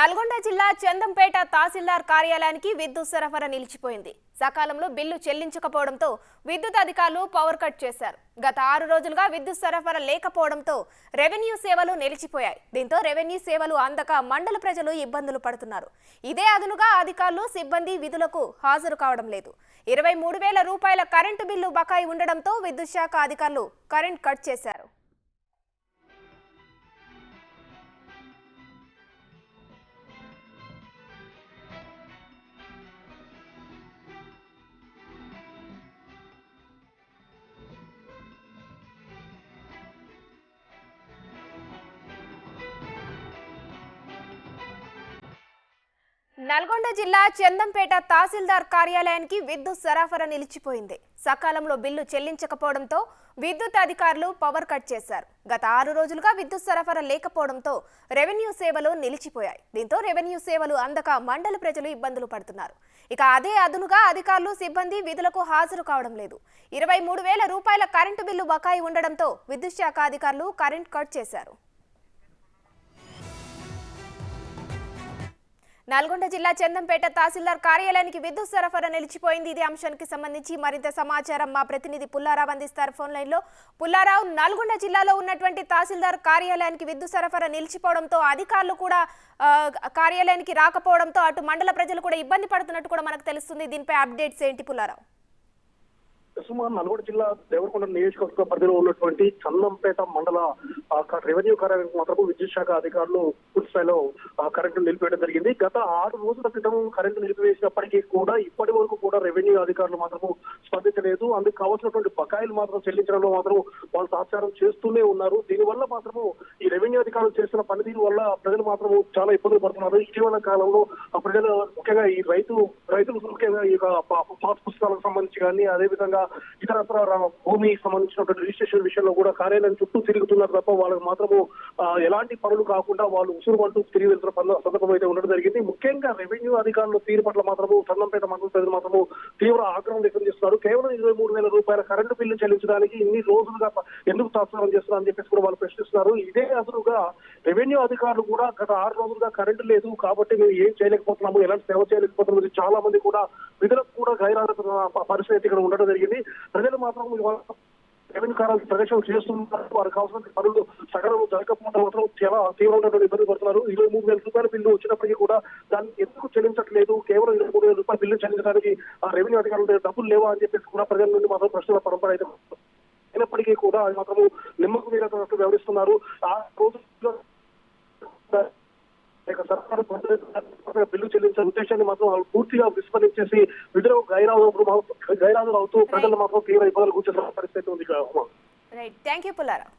నల్గొండ జిల్లా చందంపేట తహసీల్దార్ కార్యాలయానికి విద్యుత్ సరఫరా నిలిచిపోయింది. సకాలంలో బిల్లు చెల్లించకపోవడంతో విద్యుత్ అధికారులు పవర్ కట్ చేశారు. గత 6 రోజులుగా విద్యుత్ సరఫరా లేకపోవడంతో రెవెన్యూ సేవలు నిలిచిపోయాయి. దీంతో రెవెన్యూ సేవలు అందక మండల ప్రజలు ఇబ్బందులు పడుతున్నారు. ఇదే అదునుగా అధికారులు సిబ్బంది విధులకు హాజరు కావడం లేదు. 23,000 రూపాయల కరెంటు బిల్లు బకాయి ఉండడంతో విద్యుత్ శాఖ అధికారులు కరెంట్ కట్ చేశారు. నల్గొండ జిల్లా చందంపేట తహసీల్దార్ కార్యాలయానికి విద్యుత్ సరఫరా నిలిచిపోయింది. సకాలంలో బిల్లు చెల్లించకపోవడంతో విద్యుత్ అధికారులు పవర్ కట్ చేశారు. గత 6 రోజులుగా విద్యుత్ సరఫరా లేకపోవడంతో రెవెన్యూ సేవలు నిలిచిపోయాయి. దీంతో రెవెన్యూ సేవలు అందక మండల ప్రజలు ఇబ్బందులు పడుతున్నారు. ఇక అదే అదునుగా అధికారులు సిబ్బంది విధులకు హాజరు కావడం లేదు. 23,000 రూపాయల కరెంటు బిల్లు బకాయి ఉండడంతో విద్యుత్ శాఖ అధికారులు కరెంట్ కట్ చేశారు. నల్గొండ జిల్లా చందంపేట తహసీల్దార్ కార్యాలయానికి విద్యుత్ సరఫరా నిలిచిపోయింది. ఇదే అంశానికి సంబంధించి మరింత సమాచారం మా ప్రతినిధి పుల్లారావు అందిస్తారు ఫోన్ లైన్ లో. పుల్లారావు, నల్గొండ జిల్లాలో ఉన్నటువంటి తహసీల్దార్ కార్యాలయానికి విద్యుత్ సరఫరా నిలిచిపోవడంతో అధికారులు కూడా కార్యాలయానికి రాకపోవడంతో అటు మండల ప్రజలు కూడా ఇబ్బంది పడుతున్నట్టు కూడా మనకు తెలుస్తుంది. దీనిపై అప్డేట్స్ ఏంటి పుల్లారావు? నల్గొండ జిల్లా దేవరకొండ నియోజకవర్గ పరిధిలో ఉన్నటువంటి చందంపేట మండల రెవెన్యూ కార్యాలయానికి మాత్రం విద్యుత్ శాఖ అధికారులు పూర్తి స్థాయిలో కరెంటు నిలిపివేయడం జరిగింది. గత 6 రోజుల క్రితం కరెంటు నిలిపివేసినప్పటికీ కూడా ఇప్పటి వరకు కూడా రెవెన్యూ అధికారులు మాత్రము స్పందించలేదు. అందుకు కావాల్సినటువంటి బకాయిలు మాత్రం చెల్లించడంలో మాత్రం వాళ్ళు సహకారం చేస్తూనే ఉన్నారు. దీనివల్ల మాత్రము ఈ రెవెన్యూ అధికారులు చేస్తున్న పనితీరు వల్ల ప్రజలు మాత్రం చాలా ఇబ్బందులు పడుతున్నారు. ఇటీవల కాలంలో ప్రజలు ముఖ్యంగా ఈ రైతులు ముఖ్యంగా ఈ పాత పుస్తకాలకు సంబంధించి కానీ అదేవిధంగా ఇతరత్ర భూమికి సంబంధించినటువంటి రిజిస్ట్రేషన్ విషయంలో కూడా కార్యాలయం చుట్టూ తిరుగుతున్నారు తప్ప వాళ్ళకి మాత్రము ఎలాంటి పనులు కాకుండా వాళ్ళు ఉసురుమంటూ తిరిగి వెళ్తున్న సందర్భం అయితే ఉండడం జరిగింది. ముఖ్యంగా రెవెన్యూ అధికారుల తీరు పట్ల మాత్రము చందంపేట మండల ప్రజలు మాత్రము తీవ్ర ఆగ్రహం వ్యక్తం చేస్తున్నారు. కేవలం 23,000 రూపాయల కరెంటు బిల్లు చెల్లించడానికి ఇన్ని రోజులుగా ఎందుకు తాత్సారం చేస్తున్నారని చెప్పేసి కూడా వాళ్ళు ప్రశ్నిస్తున్నారు. ఇదే అసలుగా రెవెన్యూ అధికారులు కూడా గత 6 రోజులుగా కరెంటు లేదు కాబట్టి మేము ఏం చేయలేకపోతున్నాము, ఎలాంటి సేవ చేయలేకపోతున్నాము, చాలా మంది కూడా విధులకు కూడా గైరాజుతున్న పరిస్థితి ఇక్కడ ఉండడం జరిగింది. ప్రజలు మాత్రం రెవెన్యూ కార్యాలయం ప్రదర్శనలు చేస్తున్నారు. వారికి కావాల్సిన పనులు సగం జరగకపోవడం మాత్రం చాలా తీవ్రమైనటువంటి ఇబ్బంది పడుతున్నారు. 23,000 రూపాయల బిల్లు వచ్చినప్పటికీ కూడా దాన్ని ఎందుకు చెల్లించట్లేదు, కేవలం 23,000 రూపాయల బిల్లు చెల్లించడానికి రెవెన్యూ అధికారులు డబ్బులు లేవా అని చెప్పేసి కూడా ప్రజల నుండి మాత్రం ప్రశ్నల పరంపర అయితే అయినప్పటికీ కూడా అది మాత్రం నిమ్మకు మీద వ్యవహరిస్తున్నారు. ఆ రోజుల్లో సర్కారు బిల్లు చెల్లించే ఉద్దేశాన్ని మాత్రం వాళ్ళు పూర్తిగా విస్మరించేసి విధులు గైరాజులు అవుతూ ప్రజలు మాత్రం తీవ్ర ఇబ్బందులు కూర్చున్న పరిస్థితి ఉంది. Right, thank you Pullarao.